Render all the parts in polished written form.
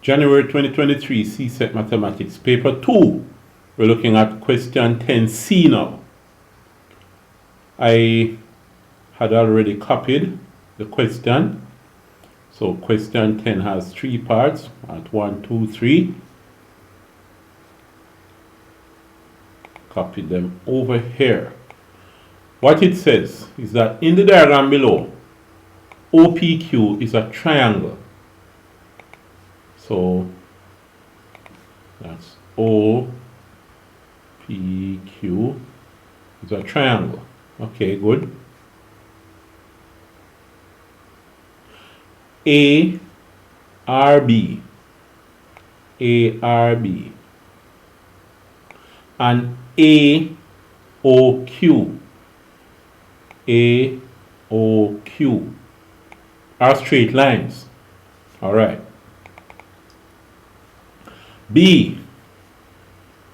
January 2023 CSEC Mathematics Paper 2. We're looking at question 10C now. I had already copied the question. So question 10 has 3 parts at 1, 2, 3. Copy them over here. What it says is that in the diagram below, OPQ is a triangle. So that's OPQ is a triangle. Okay, good. ARB and AOQ are straight lines. All right. B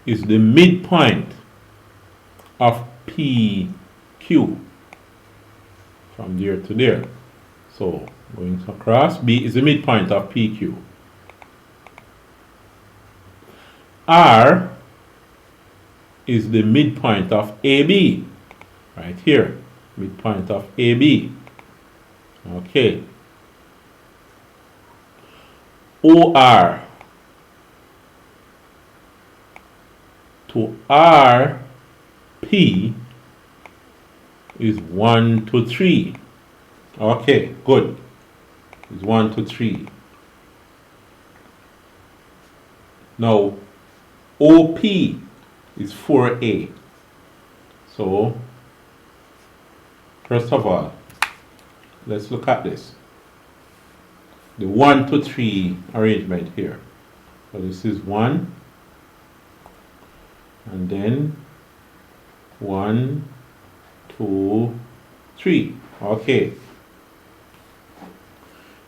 is the midpoint of PQ from there to there. So going across, B is the midpoint of PQ. R is the midpoint of AB, right here, midpoint of AB. Okay. OR to RP is 1 to 3. Okay, good. It's 1 to 3. Now, OP is 4A. So, first of all, let's look at this. The 1 to 3 arrangement here. So this is 1, and then 1, 2, 3. Okay.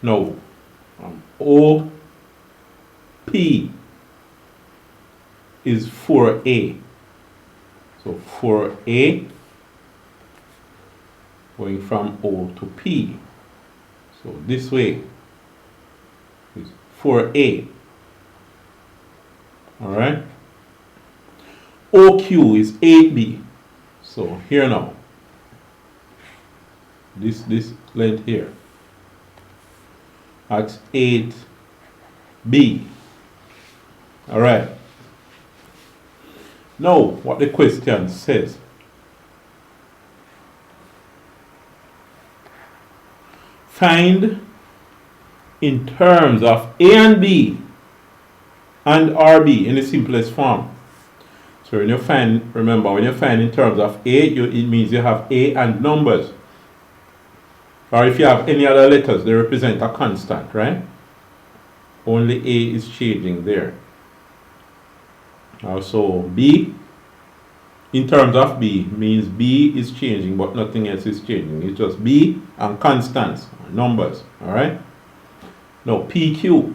Now, OP is 4A. So 4A going from O to P. So this way is 4A. Alright? OQ is 8B. So here now, this length here, that's 8B. Alright. Now, what the question says. Find in terms of A and B and RB in the simplest form. So when you find, remember, when you find in terms of A, it means you have A and numbers. Or if you have any other letters, they represent a constant, right? Only A is changing there. Also, B, in terms of B, means B is changing, but nothing else is changing. It's just B and constants, numbers, all right? Now, PQ,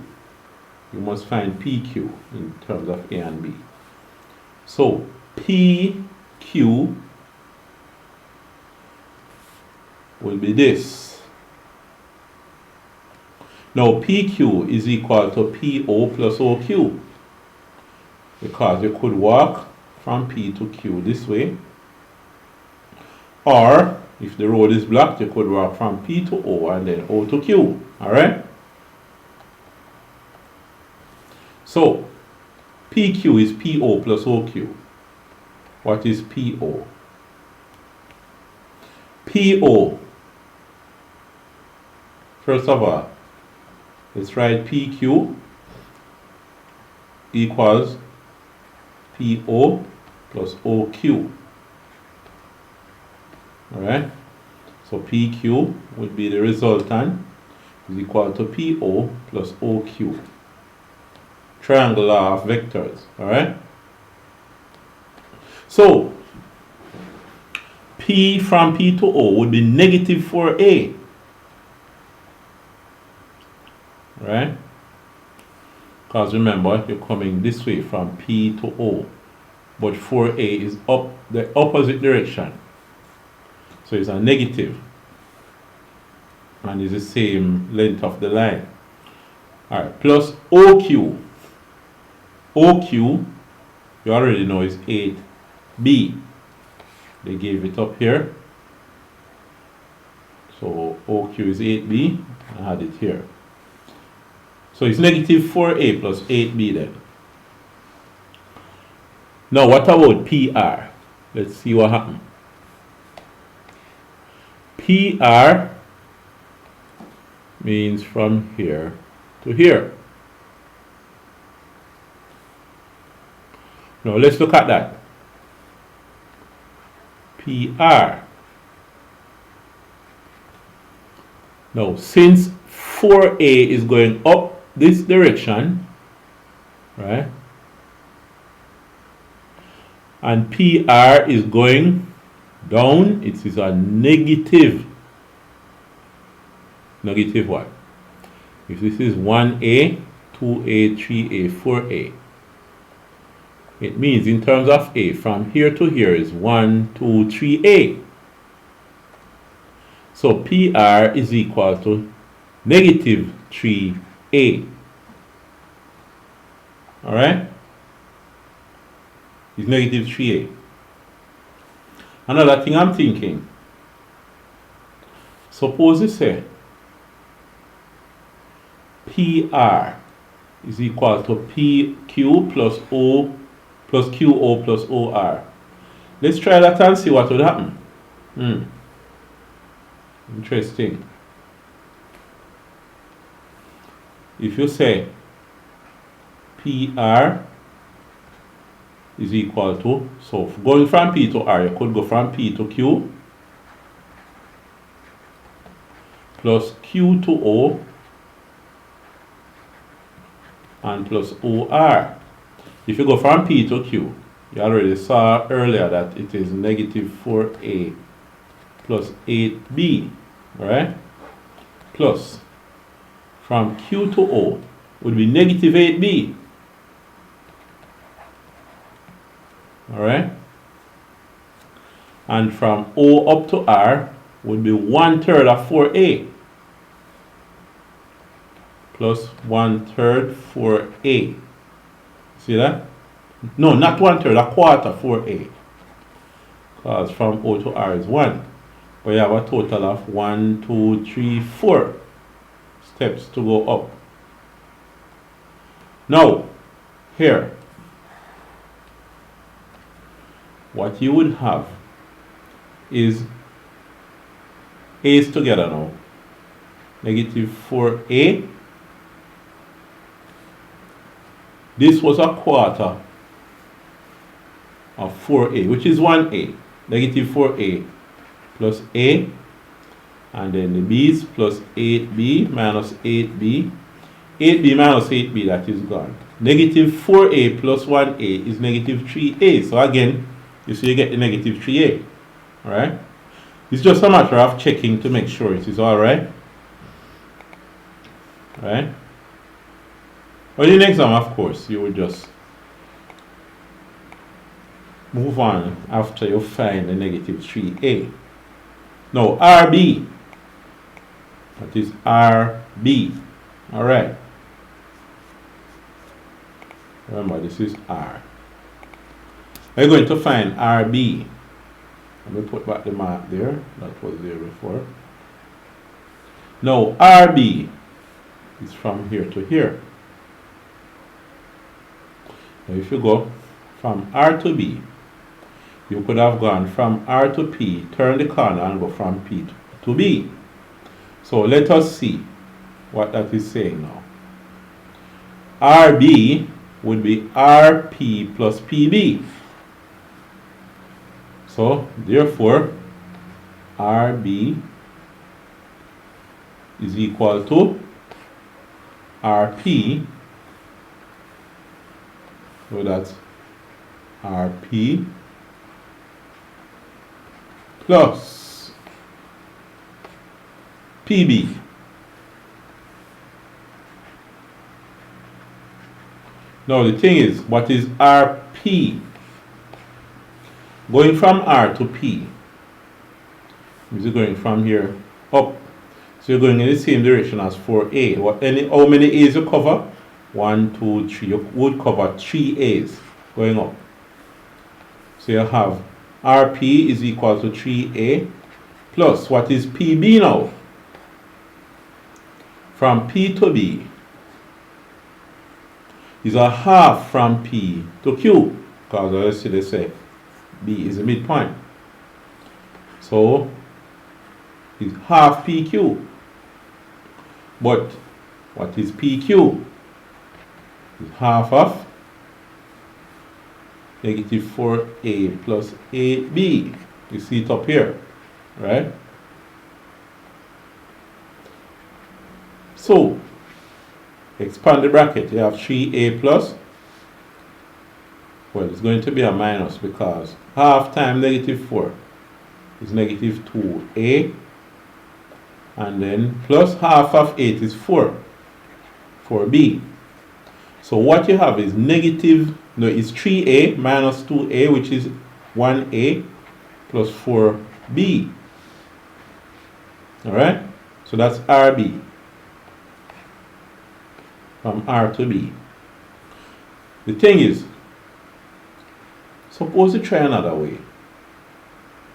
you must find PQ in terms of A and B. So, PQ will be this. Now, PQ is equal to PO plus OQ, because you could walk from P to Q this way, or if the road is blocked, you could walk from P to O and then O to Q. All right? So, PQ is PO plus OQ. What is PO? PO, first of all, let's write PQ equals PO plus OQ. Alright? So PQ would be the resultant is equal to PO plus OQ. Triangle law of vectors. Alright? So P from P to O would be negative 4A. Right? Because remember, you're coming this way from P to O, but 4A is up the opposite direction. So it's a negative, and it's the same length of the line. Alright, plus OQ. OQ, you already know, is 8B. They gave it up here. So OQ is 8B. I had it here. So it's negative 4A plus 8B then. Now what about PR? Let's see what happened. PR means from here to here. Now let's look at that. PR. Now since 4A is going up this direction, right? And PR is going down, it is a negative. Negative what? If this is 1A, 2A, 3A, 4A, it means in terms of A, from here to here is 1, 2, 3A. So PR is equal to negative 3A. Alright? It's negative 3A. Another thing I'm thinking, suppose you say PR is equal to PQ plus O plus QO plus OR. Let's try that and see what would happen. Interesting. If you say PR is equal to, so going from P to R, you could go from P to Q plus Q to O and plus OR. If you go from P to Q, you already saw earlier that it is negative 4A plus 8B, right? Plus from Q to O would be negative 8B. Alright? And from O up to R would be 1/3 of 4A. Plus 1/3 4A. See that? No, not 1/3, a quarter 4A. Because from O to R is 1. But you have a total of 1, 2, 3, 4 steps to go up. Now, here, what you would have is A's together now. Negative 4A. This was a quarter of 4A, which is 1A. Negative 4A plus A. And then the B's plus 8B minus 8B. 8B minus 8B, that is gone. Negative 4A plus 1A is negative 3A. So again, you see you get the negative 3A. Alright? It's just a matter of checking to make sure it is alright. Alright? Well, in the exam, of course, you will just move on after you find the negative 3A. Now, RB. That is RB. Alright. Remember, this is R. We're going to find RB. Let me put back the mark there. That was there before. Now, RB is from here to here. Now, if you go from R to B, you could have gone from R to P, turn the corner and go from P to B. So let us see what that is saying now. RB would be RP plus PB. So therefore, RB is equal to RP. So that's RP plus PB. Now the thing is, what is RP? Going from R to P. Is it going from here up? So you're going in the same direction as 4A. How many A's you cover? 1, 2, 3. You would cover 3 A's going up. So you have RP is equal to 3A plus, what is PB now? From P to B is a half from P to Q, because let's see, they say B is the midpoint. So it's half PQ. But what is PQ? It's half of negative 4A plus 8B. You see it up here, right? So, expand the bracket. You have 3A plus. Well, it's going to be a minus because half times negative 4 is negative 2A. And then plus half of 8 is 4B. So what you have is is 3A minus 2A, which is 1A plus 4B. Alright? So that's RB. From R to B. The thing is, suppose you try another way.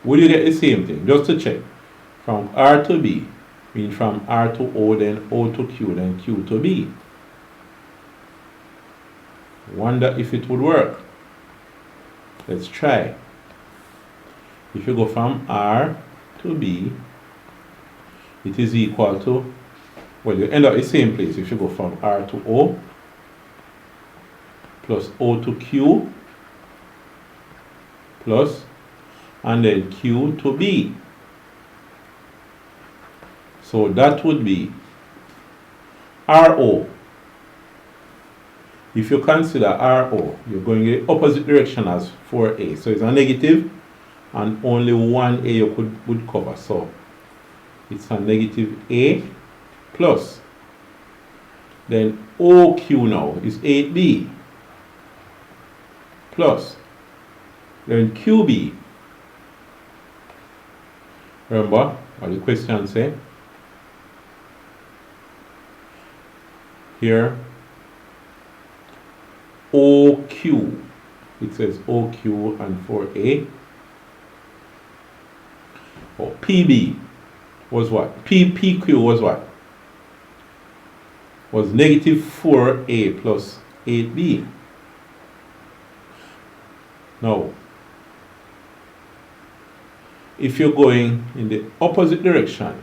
Will you get the same thing? Just to check. From R to B, mean from R to O, then O to Q, then Q to B. Wonder if it would work. Let's try. If you go from R to B, it is equal to, well, you end up the same place. If you go from R to O plus O to Q plus, and then Q to B. So that would be RO. If you consider RO, you're going in the opposite direction as 4A. So it's a negative, and only 1A you would cover. So it's a negative A plus. Then OQ now is 8B plus. Then QB. Remember what the question say? Here, OQ. It says OQ and 4A. Oh, PB was what? PQ was what? Was negative 4A plus 8B. Now, if you're going in the opposite direction,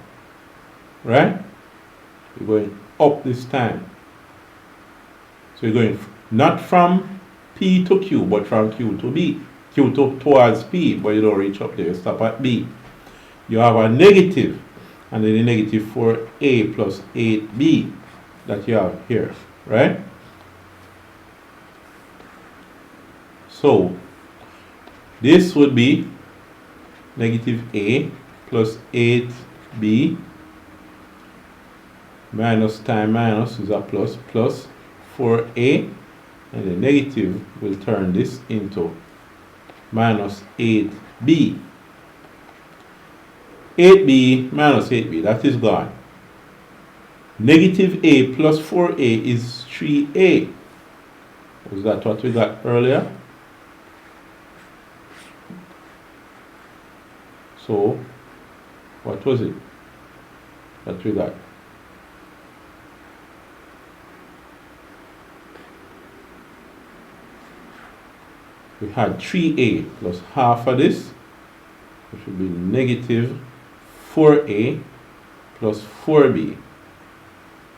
right? You're going up this time. So you're going not from P to Q, but from Q to B. Q towards P, but you don't reach up there, you stop at B. You have a negative, and then the negative 4A plus 8B that you have here, right? So this would be negative A plus 8B minus time minus is a plus, plus 4A, and the negative will turn this into minus 8B. 8B minus 8B, that is gone. Negative A plus 4A is 3A. Was that what we got earlier? So, what was it that we got? We had 3A plus half of this, which would be negative 4A plus 4B.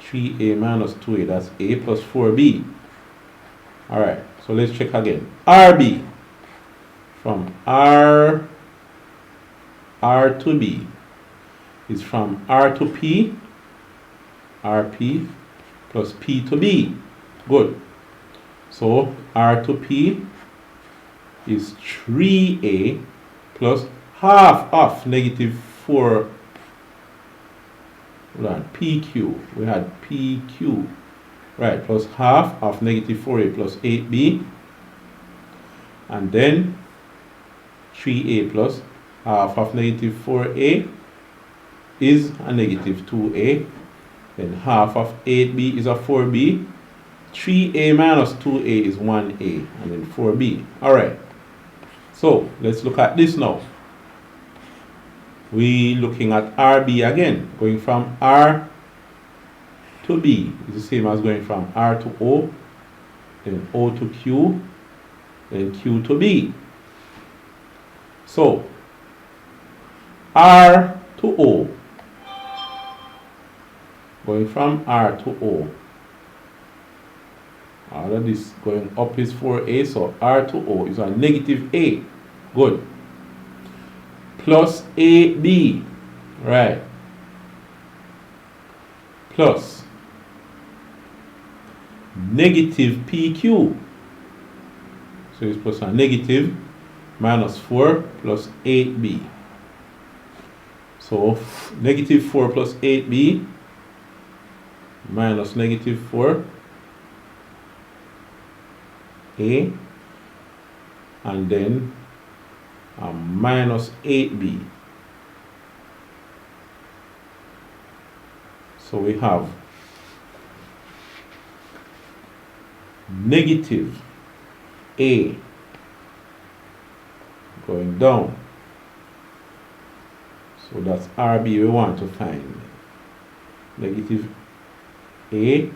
3A minus 2A, that's A plus 4B. Alright, so let's check again. RB, from R to B, is from R to P, RP plus P to B. Good. So R to P is 3A plus half of negative 4. Hold on, PQ. We had PQ. Right, plus half of negative 4A plus 8B. And then 3A plus half of negative 4A is a negative 2a. Then half of 8b is a 4b. 3a minus 2a is 1a, and then 4b. Alright, so let's look at this now. We looking at RB again, going from R to B is the same as going from R to O, then O to Q, then Q to B. So R to O, going from R to O, all of this going up is 4a, so R to O is a negative a. Good. Plus AB, right? Plus negative PQ. So it's plus a negative minus 4 plus 8b. So negative 4 plus 8b minus negative 4a, and then minus 8b. So we have negative a going down. So that's RB we want to find. Negative a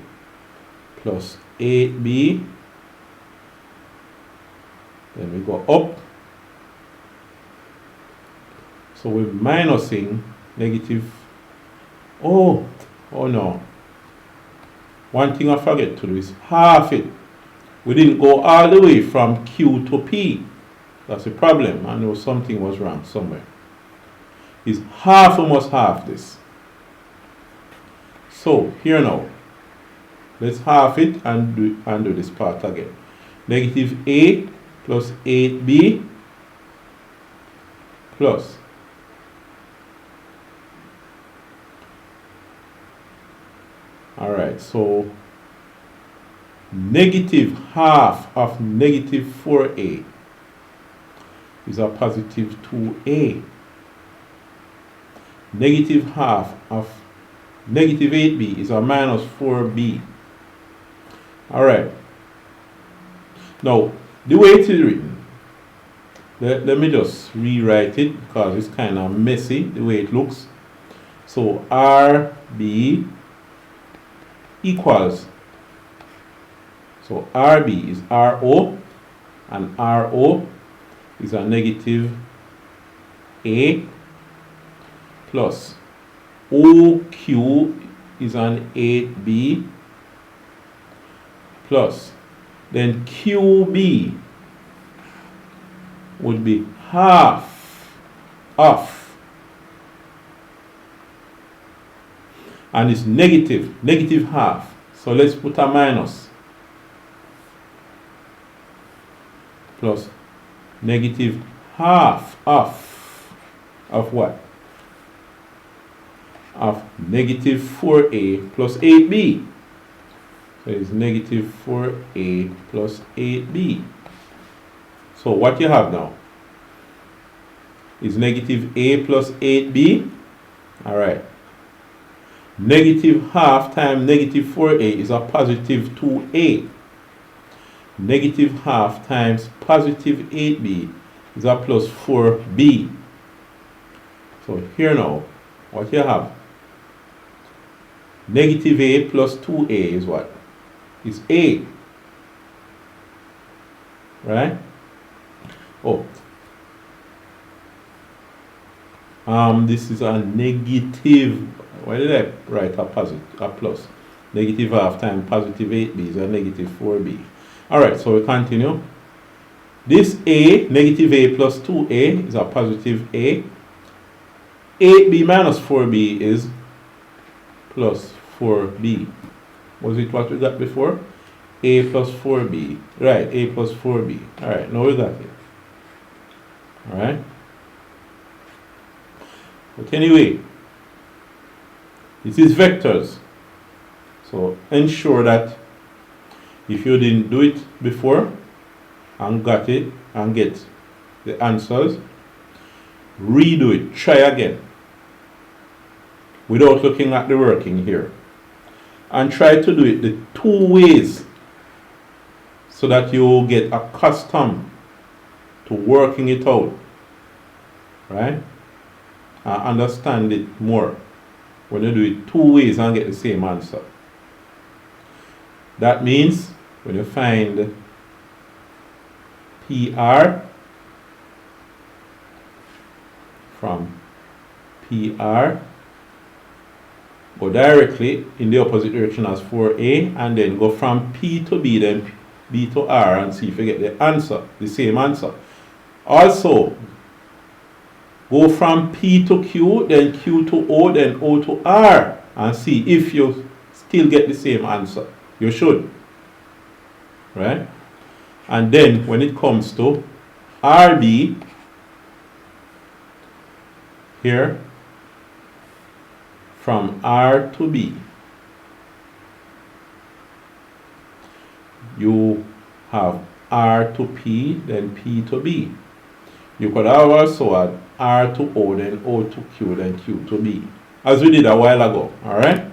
plus 8b. Then we go up. So we're minusing negative. Oh no. One thing I forget to do is half it. We didn't go all the way from Q to P. That's the problem. I know something was wrong somewhere. Is half, we must half this. So here now, let's half it and do this part again. Negative a plus 8b plus alright, so negative half of negative 4a is a positive 2a. Negative half of negative 8b is a minus 4b. Alright. Now, the way it is written, let me just rewrite it because it's kind of messy the way it looks. So RB equals, so RB is RO, and RO is a negative A, plus OQ is an 8B, plus then QB would be half of, and it's negative half. So let's put a minus, plus negative half of what? Of negative 4a plus 8b. So it's negative 4a plus 8b. So what you have now is negative a plus 8b. Alright. Negative half times negative 4a is a positive 2a. Negative half times positive 8b is a plus 4b. So here now, what you have? Negative a plus 2a is what? Is a. Right? Oh. This is a negative. Why did I write a plus? Negative half times positive 8b is a negative 4b. Alright, so we continue. This a, negative a plus 2a is a positive a. 8b minus 4b is plus 4b. Was it what we got before? A plus 4b. Right, a plus 4b. Alright, now we got it. Alright. But anyway, this is vectors. So ensure that if you didn't do it before and got it and get the answers, redo it. Try again. without looking at the working here. And try to do it the two ways so that you get accustomed to working it out, right? And understand it more when you do it two ways and get the same answer. That means when you find PR from PR, go directly in the opposite direction as 4A and then go from P to B, then B to R, and see if you get the answer, the same answer. Also, go from P to Q, then Q to O, then O to R, and see if you still get the same answer. You should, right? And then when it comes to RB, here, from R to B, you have R to P, then P to B. You could have also add R to O, then O to Q, then Q to B, as we did a while ago, alright?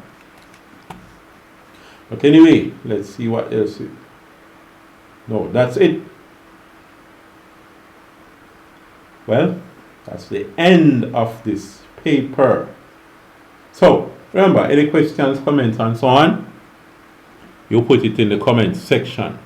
But anyway, let's see what else. No, that's it. Well, that's the end of this paper. So, remember, any questions, comments, and so on, you put it in the comments section.